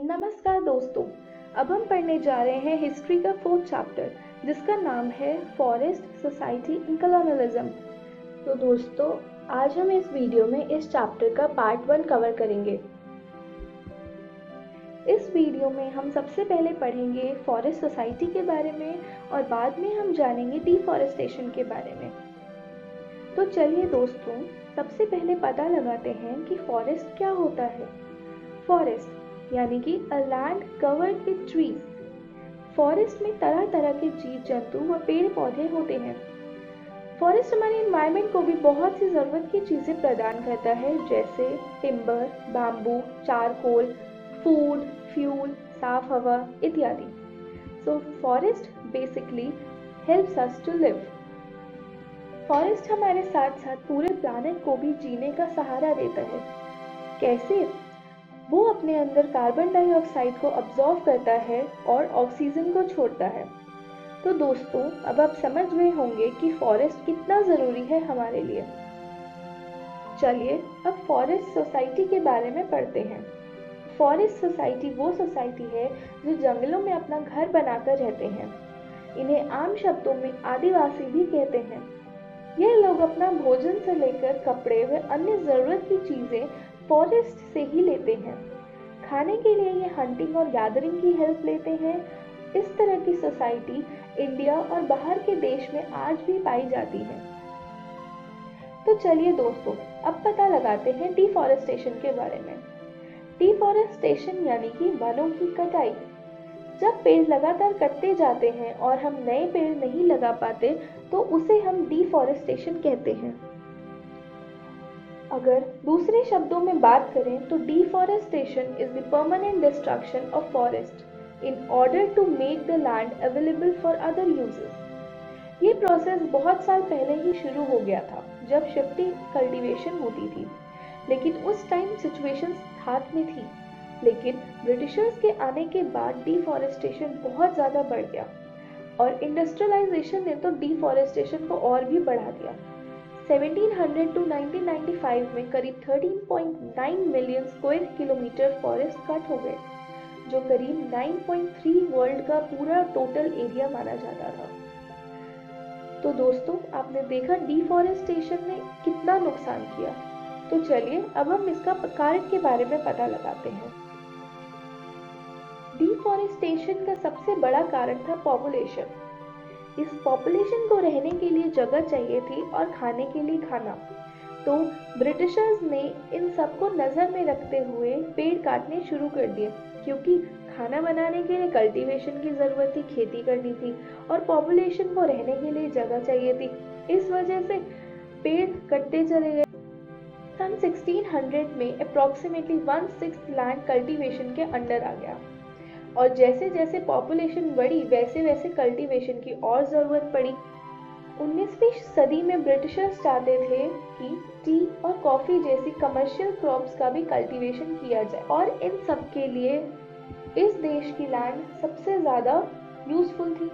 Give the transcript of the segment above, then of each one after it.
नमस्कार दोस्तों। अब हम पढ़ने जा रहे हैं हिस्ट्री का 4th चैप्टर जिसका नाम है फॉरेस्ट सोसाइटी इन कॉलोनियलिज्म। तो दोस्तों, आज हम इस वीडियो में इस चैप्टर का पार्ट 1 कवर करेंगे। इस वीडियो में हम सबसे पहले पढ़ेंगे फॉरेस्ट सोसाइटी के बारे में और बाद में हम जानेंगे डिफॉरेस्टेशन के बारे में। तो चलिए दोस्तों, सबसे पहले पता लगाते हैं कि फॉरेस्ट क्या होता है। फॉरेस्ट यानी कि a land covered with trees. Forest में तरह तरह के जीव जंतु व पेड़ पौधे होते हैं। फॉरेस्ट हमारे एनवायरनमेंट को भी बहुत सी जरूरत की चीजें प्रदान करता है, जैसे timber, bamboo, charcoal, food, fuel, साफ हवा इत्यादि। So forest basically helps us to live. Forest हमारे साथ साथ पूरे प्लैनेट को भी जीने का सहारा देता है। कैसे? वो अपने अंदर कार्बन डाइऑक्साइड को अब्जॉर्ब करता है और ऑक्सीजन को छोड़ता है। तो दोस्तों, अब आप समझ गए होंगे कि फॉरेस्ट कितना ज़रूरी है हमारे लिए। चलिए अब फॉरेस्ट सोसाइटी के बारे में पढ़ते हैं। फॉरेस्ट सोसाइटी वो सोसाइटी है जो जंगलों में अपना घर बनाकर रहते हैं। इन्हें आम शब्दों में आदिवासी भी कहते हैं। यह लोग अपना भोजन से लेकर कपड़े व अन्य ज़रूरत की चीज़ें फॉरेस्ट से ही लेते हैं। खाने के लिए ये हंटिंग और गैदरिंग की हेल्प लेते हैं। इस तरह की सोसाइटी इंडिया और बाहर के देश में आज भी पाई जाती है। तो चलिए दोस्तों, अब पता लगाते हैं डिफॉरेस्टेशन के बारे में। डिफॉरेस्टेशन यानी कि वनों की कटाई। जब पेड़ लगातार कटते जाते हैं और हम नए पेड़ नहीं लगा पाते तो उसे हम डिफॉरेस्टेशन कहते हैं। अगर दूसरे शब्दों में बात करें तो deforestation is the permanent destruction of forest in order to make the land available for other uses. ये प्रोसेस बहुत साल पहले ही शुरू हो गया था जब शिफ्टिंग कल्टीवेशन होती थी, लेकिन उस टाइम सिचुएशन हाथ में थी। लेकिन ब्रिटिशर्स के आने के बाद डिफॉरेस्टेशन बहुत ज़्यादा बढ़ गया और इंडस्ट्रियलाइजेशन ने तो डिफॉरेस्टेशन को और भी बढ़ा दिया। 1700 टू 1995 में करीब 13.9 million square kilometre forest cut हो गए, जो करीब 9.3 वर्ल्ड का पूरा टोटल एरिया माना जाता था। तो दोस्तों, आपने देखा डिफॉरेस्टेशन ने कितना नुकसान किया। तो चलिए अब हम इसका कारण के बारे में पता लगाते हैं। डिफॉरेस्टेशन का सबसे बड़ा कारण था पॉपुलेशन। इस पॉपुलेशन को रहने के लिए जगह चाहिए थी और खाने के लिए खाना। तो ब्रिटिशर्स ने इन सबको नज़र में रखते हुए पेड़ काटने शुरू कर दिए, क्योंकि खाना बनाने के लिए कल्टीवेशन की ज़रूरत थी, खेती करनी थी और पॉपुलेशन को रहने के लिए जगह चाहिए थी। इस वजह से पेड़ कटते चले गए। सन 1600 में अप्रॉक्सीमेटली 1/6 लैंड कल्टीवेशन के अंडर आ गया और जैसे जैसे पॉपुलेशन बढ़ी वैसे वैसे कल्टीवेशन की और ज़रूरत पड़ी। 19वीं सदी में ब्रिटिशर्स चाहते थे कि टी और कॉफ़ी जैसी कमर्शियल क्रॉप्स का भी कल्टीवेशन किया जाए और इन सब के लिए इस देश की लैंड सबसे ज़्यादा यूज़फुल थी।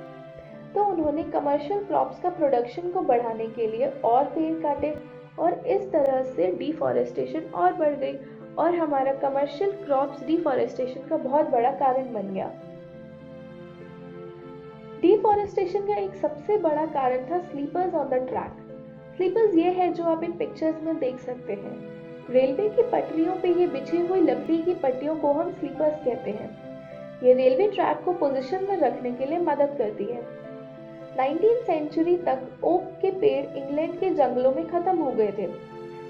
तो उन्होंने कमर्शियल क्रॉप्स का प्रोडक्शन को बढ़ाने के लिए और पेड़ काटे और इस तरह से डिफॉरेस्टेशन और बढ़ गई और हमारा कमर्शियल क्रॉप्स डिफॉरेस्टेशन का बहुत बड़ा कारण बन गया। डिफॉरेस्टेशन का एक सबसे बड़ा कारण था sleepers on the track. Sleepers ये है जो आप इन पिक्चर्स में देख सकते हैं। रेलवे की पटरियों पे ये बिछी हुई लकड़ी की पट्टियों को हम स्लीपर्स कहते हैं। ये रेलवे ट्रैक को पोजीशन में रखने के लिए मदद करती है। 19वीं सेंचुरी तक ओक के पेड़ इंग्लैंड के जंगलों में खत्म हो गए थे,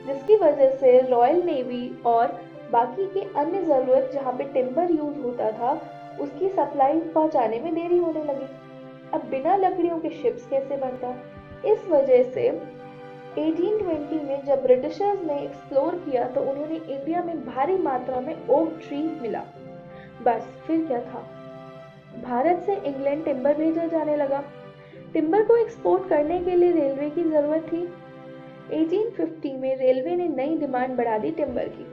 जिसकी वजह से रॉयल नेवी और बाकी के अन्य ज़रूरत जहाँ पे टिम्बर यूज होता था उसकी सप्लाई पहुँचाने में देरी होने लगी। अब बिना लकड़ियों के शिप्स कैसे बनता? इस वजह से 1820 में जब ब्रिटिशर्स ने एक्सप्लोर किया तो उन्होंने इंडिया में भारी मात्रा में ओक ट्री मिला। बस फिर क्या था, भारत से इंग्लैंड टिम्बर भेजा जाने लगा। टिम्बर को एक्सपोर्ट करने के लिए रेलवे की ज़रूरत थी। 1850 में रेलवे ने नई डिमांड बढ़ा दी टिम्बर की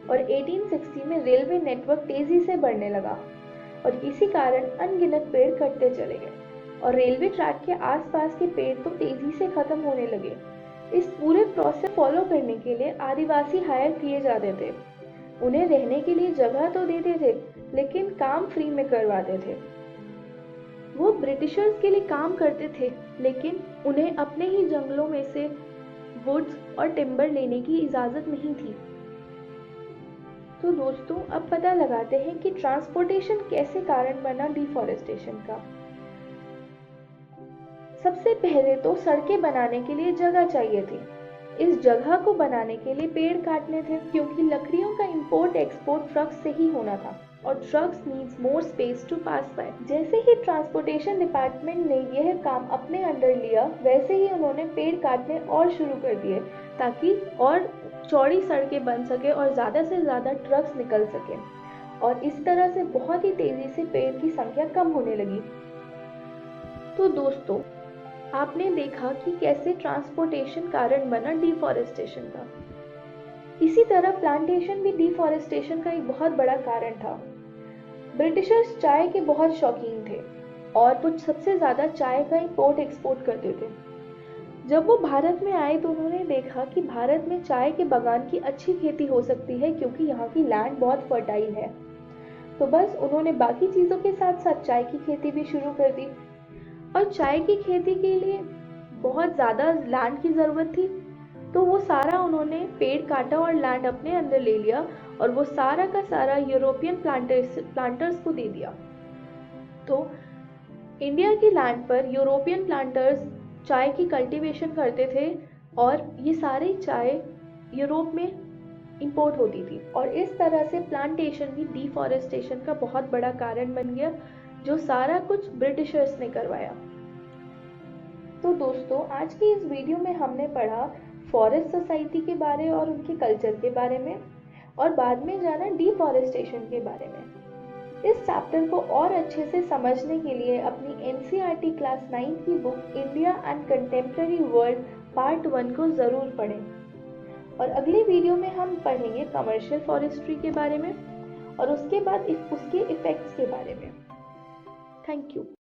और 1860 में रेलवे नेटवर्क तेज़ी से बढ़ने लगा और इसी कारण अनगिनत पेड़ कटते चले गए और रेलवे ट्रैक के आसपास के पेड़ तो तेज़ी से ख़त्म होने लगे। इस पूरे प्रोसेस फॉलो करने के लिए आदिवासी हायर किए जाते थे। उन्हें रहने के लिए जगह तो देते थे, लेकिन काम फ्री में करवाते थे। वो ब्रिटिशर्स के लिए काम करते थे, लेकिन उन्हें अपने ही जंगलों में से वुड्स और टिम्बर लेने की इजाज़त नहीं थी। तो दोस्तों, अब पता लगाते हैं कि ट्रांसपोर्टेशन कैसे कारण बना डिफॉरेस्टेशन का। सबसे पहले तो सड़कें बनाने के लिए जगह चाहिए थी। इस जगह को बनाने के लिए पेड़ काटने थे, क्योंकि लकड़ियों का इंपोर्ट एक्सपोर्ट ट्रक से ही होना था और trucks needs more space to pass by. जैसे ही ट्रांसपोर्टेशन डिपार्टमेंट ने यह काम अपने अंडर लिया, वैसे ही उन्होंने पेड़ काटने और शुरू कर दिए, ताकि और चौड़ी सड़कें बन सके और ज़्यादा से ज़्यादा ट्रक्स निकल सके। और इस तरह से बहुत ही तेज़ी से पेड़ की संख्या कम होने लगी। तो दोस्तों, आपने देखा कि कैसे ट्रांसपोर्टेशन कारण बना डिफॉरेस्टेशन का। इसी तरह प्लांटेशन भी डिफॉरेस्टेशन का एक बहुत बड़ा कारण था। ब्रिटिशर्स चाय के बहुत शौकीन थे और वो सबसे ज़्यादा चाय का इंपोर्ट एक्सपोर्ट करते थे। जब वो भारत में आए तो उन्होंने देखा कि भारत में चाय के बागान की अच्छी खेती हो सकती है, क्योंकि यहाँ की लैंड बहुत फर्टाइल है। तो बस उन्होंने बाकी चीज़ों के साथ साथ चाय की खेती भी शुरू कर दी। और चाय की खेती के लिए बहुत ज़्यादा लैंड की ज़रूरत थी, तो वो सारा उन्होंने पेड़ काटा और लैंड अपने अंदर ले लिया और वो सारा का सारा यूरोपियन प्लांटर्स को दे दिया। तो इंडिया की लैंड पर यूरोपियन प्लांटर्स चाय की कल्टीवेशन करते थे और ये सारी चाय यूरोप में इंपोर्ट होती थी। और इस तरह से प्लांटेशन भी डिफॉरेस्टेशन का बहुत बड़ा कारण बन गया, जो सारा कुछ ब्रिटिशर्स ने करवाया। तो दोस्तों, आज की इस वीडियो में हमने पढ़ा फॉरेस्ट सोसाइटी के बारे और उनके कल्चर के बारे में, और बाद में जाना डिफॉरेस्टेशन के बारे में। इस चैप्टर को और अच्छे से समझने के लिए अपनी NCERT क्लास 9 की book India and contemporary world part 1 को ज़रूर पढ़ें। और अगले वीडियो में हम पढ़ेंगे कमर्शियल फॉरेस्ट्री के बारे में और उसके बाद उसके इफ़ेक्ट्स के बारे में। Thank you.